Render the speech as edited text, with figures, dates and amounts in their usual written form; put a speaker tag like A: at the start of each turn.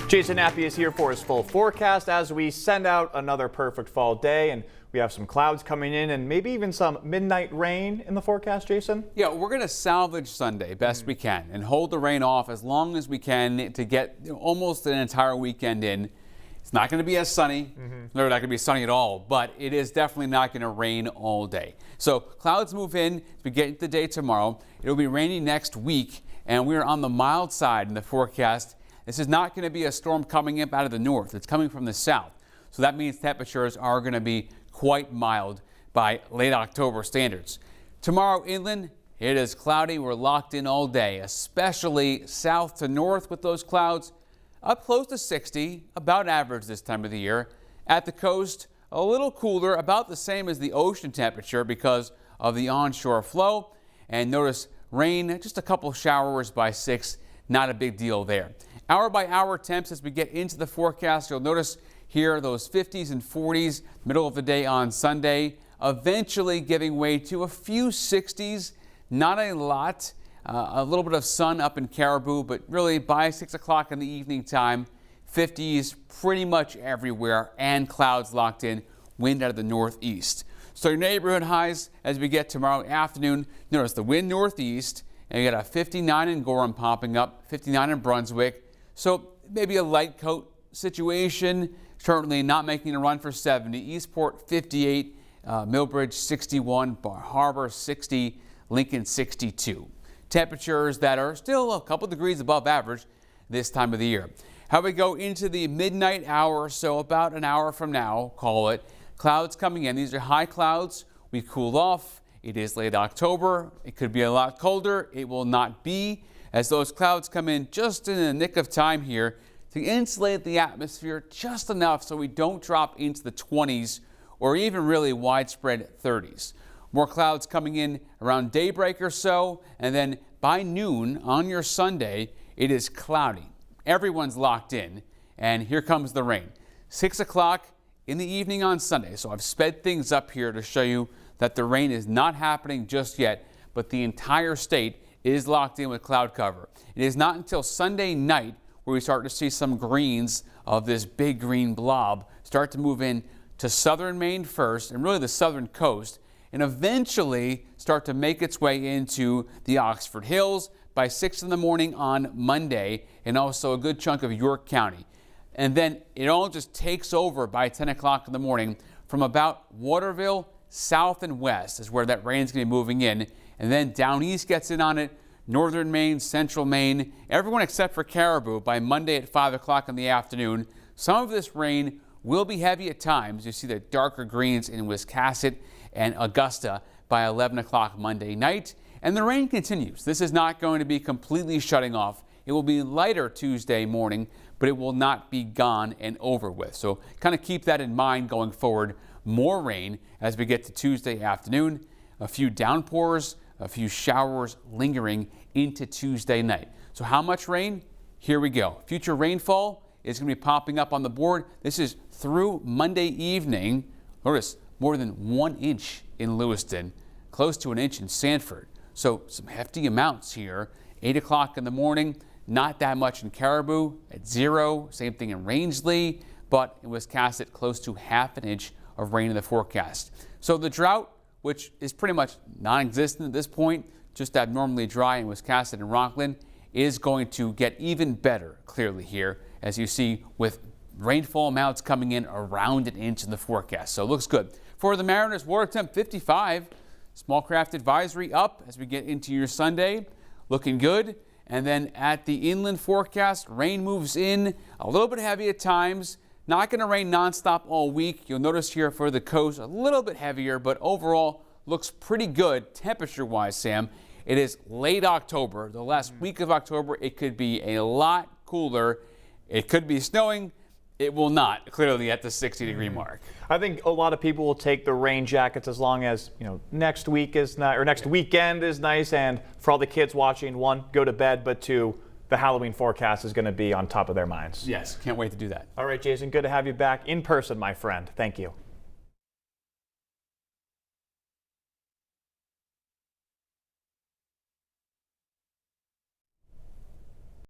A: Jason Nappy is here for his full forecast as we send out another perfect fall day, and we have some clouds coming in and maybe even some midnight rain in the forecast, Jason.
B: Yeah, we're going to salvage Sunday best we can and hold the rain off as long as we can to get almost an entire weekend in. It's not going to be as sunny. No, not going to be sunny at all, but it is definitely not going to rain all day. So clouds move in as we get into the day tomorrow. It'll be rainy next week, and we're on the mild side in the forecast. This is not going to be a storm coming up out of the north. It's coming from the south. So that means temperatures are going to be quite mild by late October standards. Tomorrow inland, it is cloudy. We're locked in all day, especially south to north with those clouds. Up close to 60, about average this time of the year. At the coast, a little cooler, about the same as the ocean temperature because of the onshore flow. And notice rain, just a couple showers by 6, not a big deal there. Hour by hour temps as we get into the forecast. You'll notice here those 50s and 40s, middle of the day on Sunday, eventually giving way to a few 60s, not a lot. A little bit of sun up in Caribou, but really by 6 o'clock in the evening time, 50s pretty much everywhere and clouds locked in, wind out of the northeast. So your neighborhood highs as we get tomorrow afternoon, notice the wind northeast, and you got a 59 in Gorham popping up, 59 in Brunswick. So maybe a light coat situation, certainly not making a run for 70. Eastport 58, Millbridge 61, Bar Harbor 60, Lincoln 62. Temperatures that are still a couple degrees above average this time of the year. How we go into the midnight hour, so about an hour from now, call it, clouds coming in. These are high clouds. We cool off. It is late October. It could be a lot colder. It will not be, as those clouds come in just in the nick of time here to insulate the atmosphere just enough so we don't drop into the 20s or even really widespread 30s. More clouds coming in around daybreak or so, and then by noon on your Sunday, it is cloudy. Everyone's locked in, and here comes the rain. 6 o'clock in the evening on Sunday, so I've sped things up here to show you that the rain is not happening just yet, but the entire state is locked in with cloud cover. It is not until Sunday night where we start to see some greens of this big green blob start to move in to southern Maine first, and really the southern coast, and eventually start to make its way into the Oxford Hills by 6 in the morning on Monday, and also a good chunk of York County. And then it all just takes over by 10 o'clock in the morning from about Waterville south and west is where that rain's going to be moving in. And then down east gets in on it, northern Maine, central Maine, everyone except for Caribou by Monday at 5 o'clock in the afternoon. Some of this rain will be heavy at times. You see the darker greens in Wiscasset and Augusta by 11 o'clock Monday night. And the rain continues. This is not going to be completely shutting off. It will be lighter Tuesday morning, but it will not be gone and over with. So kind of keep that in mind going forward. More rain as we get to Tuesday afternoon. A few downpours, a few showers lingering into Tuesday night. So how much rain? Here we go. Future rainfall is going to be popping up on the board. This is through Monday evening. Notice more than 1 inch in Lewiston, close to an inch in Sanford. So some hefty amounts here. 8 o'clock in the morning, not that much in Caribou at 0. Same thing in Rangeley, but in Wiscasset, close to ½ an inch of rain in the forecast. So the drought, which is pretty much non-existent at this point, just abnormally dry in Wiscasset and Rockland, is going to get even better clearly here, as you see with rainfall amounts coming in around an inch in the forecast. So it looks good. For the Mariners, water temp 55. Small craft advisory up as we get into your Sunday. Looking good. And then at the inland forecast, rain moves in a little bit heavy at times. Not going to rain nonstop all week. You'll notice here for the coast a little bit heavier, but overall looks pretty good temperature-wise, Sam. It is late October. The last week of October, it could be a lot cooler. It could be snowing. It will not, clearly, at the 60-degree mark.
A: I think a lot of people will take the rain jackets as long as, next week is not, or next weekend is nice. And for all the kids watching, 1, go to bed, but 2, the Halloween forecast is going to be on top of their minds.
B: Yes, can't wait to do that.
A: All right, Jason, good to have you back in person, my friend. Thank you.